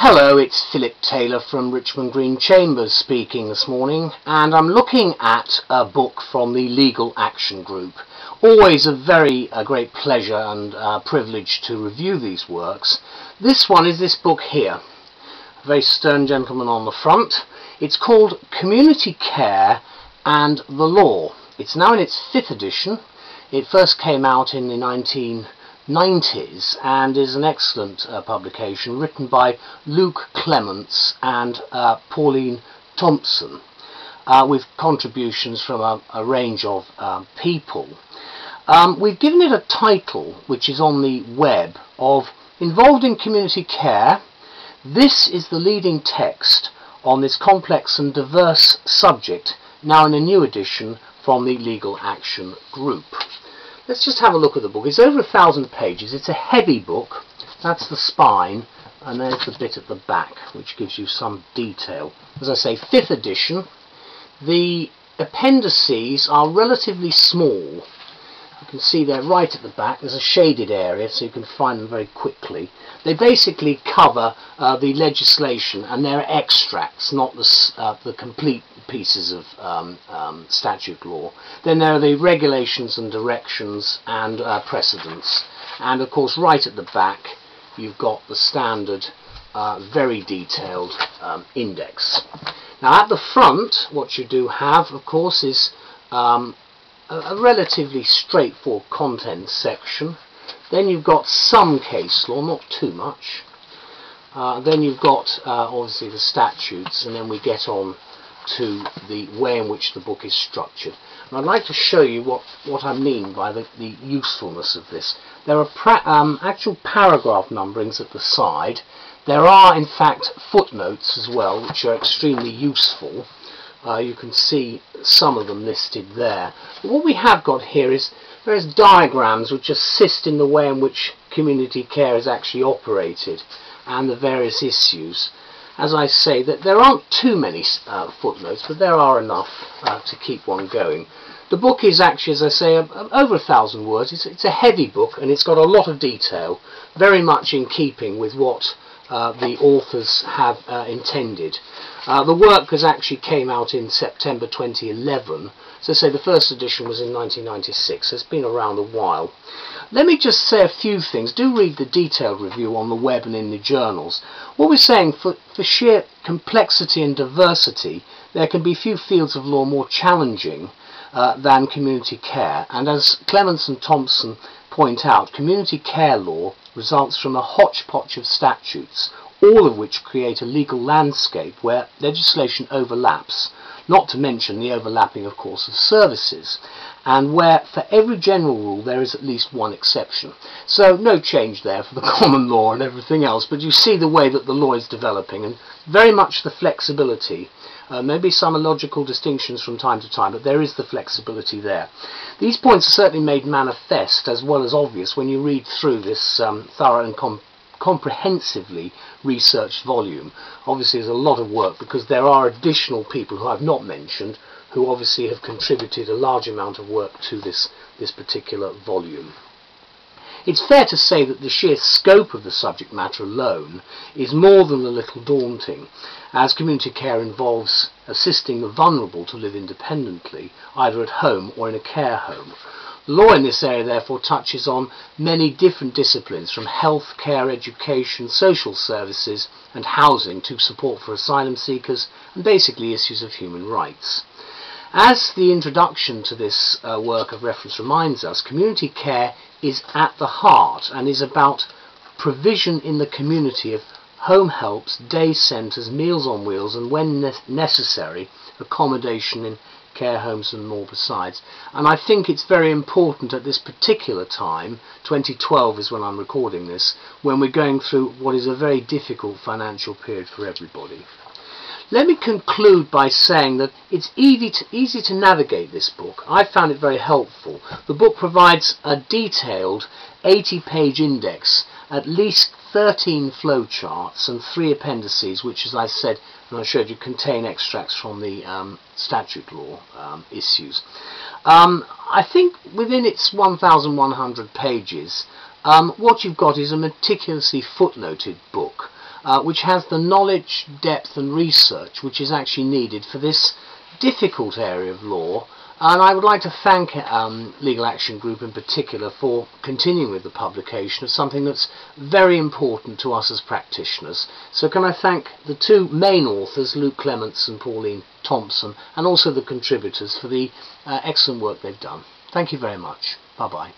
Hello, it's Philip Taylor from Richmond Green Chambers speaking this morning, and I'm looking at a book from the Legal Action Group. Always a great pleasure and privilege to review these works. This one is this book here, a very stern gentleman on the front. It's called Community Care and the Law. It's now in its 5th edition. It first came out in the 1990s and is an excellent publication written by Luke Clements and Pauline Thompson, with contributions from a range of people. We've given it a title which is on the web of Involved in Community Care. This is the leading text on this complex and diverse subject, now in a new edition from the Legal Action Group. Let's just have a look at the book. It's over 1,000 pages. It's a heavy book. That's the spine, and there's the bit at the back which gives you some detail. As I say, 5th edition. The appendices are relatively small. You can see they're right at the back. There's a shaded area so you can find them very quickly. They basically cover the legislation, and they're extracts, not the complete pieces of statute law. Then there are the regulations and directions and precedents, and of course right at the back you've got the standard very detailed index. Now at the front what you do have of course is a relatively straightforward contents section. Then you've got some case law, not too much. Then you've got obviously the statutes, and then we get on to the way in which the book is structured. And I'd like to show you what I mean by the usefulness of this. There are actual paragraph numberings at the side. There are in fact footnotes as well, which are extremely useful. You can see some of them listed there. But what we have got here is various diagrams which assist in the way in which community care is actually operated and the various issues. As I say, that there aren't too many footnotes, but there are enough to keep one going. The book is actually, as I say, over 1,000 words. It's a heavy book, and it's got a lot of detail, very much in keeping with what the authors have intended. The work actually came out in September 2011, so say the first edition was in 1996, so it's been around a while. Let me just say a few things. Do read the detailed review on the web and in the journals. What we're saying, for sheer complexity and diversity, there can be few fields of law more challenging than community care, and as Clements and Thompson point out, community care law results from a hotchpotch of statutes, all of which create a legal landscape where legislation overlaps, not to mention the overlapping, of course, of services, and where for every general rule there is at least one exception. So no change there for the common law and everything else, but you see the way that the law is developing, and very much the flexibility. Maybe some illogical distinctions from time to time, but there is the flexibility there. These points are certainly made manifest as well as obvious when you read through this thorough and comprehensively researched volume. Obviously there's a lot of work because there are additional people who I've not mentioned who obviously have contributed a large amount of work to this particular volume. It's fair to say that the sheer scope of the subject matter alone is more than a little daunting, as community care involves assisting the vulnerable to live independently, either at home or in a care home. The law in this area therefore touches on many different disciplines, from health, care, education, social services and housing to support for asylum seekers and basically issues of human rights. As the introduction to this work of reference reminds us, community care is at the heart and is about provision in the community of home helps, day centres, meals on wheels, and when necessary, accommodation in care homes and more besides. And I think it's very important at this particular time, 2012 is when I'm recording this, when we're going through what is a very difficult financial period for everybody. Let me conclude by saying that it's easy to navigate this book. I found it very helpful. The book provides a detailed 80-page index, at least 13 flowcharts and 3 appendices, which, as I said and I showed you, contain extracts from the statute law issues. I think within its 1,100 pages, what you've got is a meticulously footnoted book. which has the knowledge, depth and research which is actually needed for this difficult area of law. And I would like to thank Legal Action Group in particular for continuing with the publication of something that's very important to us as practitioners. So can I thank the two main authors, Clements and Pauline Thompson, and also the contributors for the excellent work they've done. Thank you very much. Bye-bye.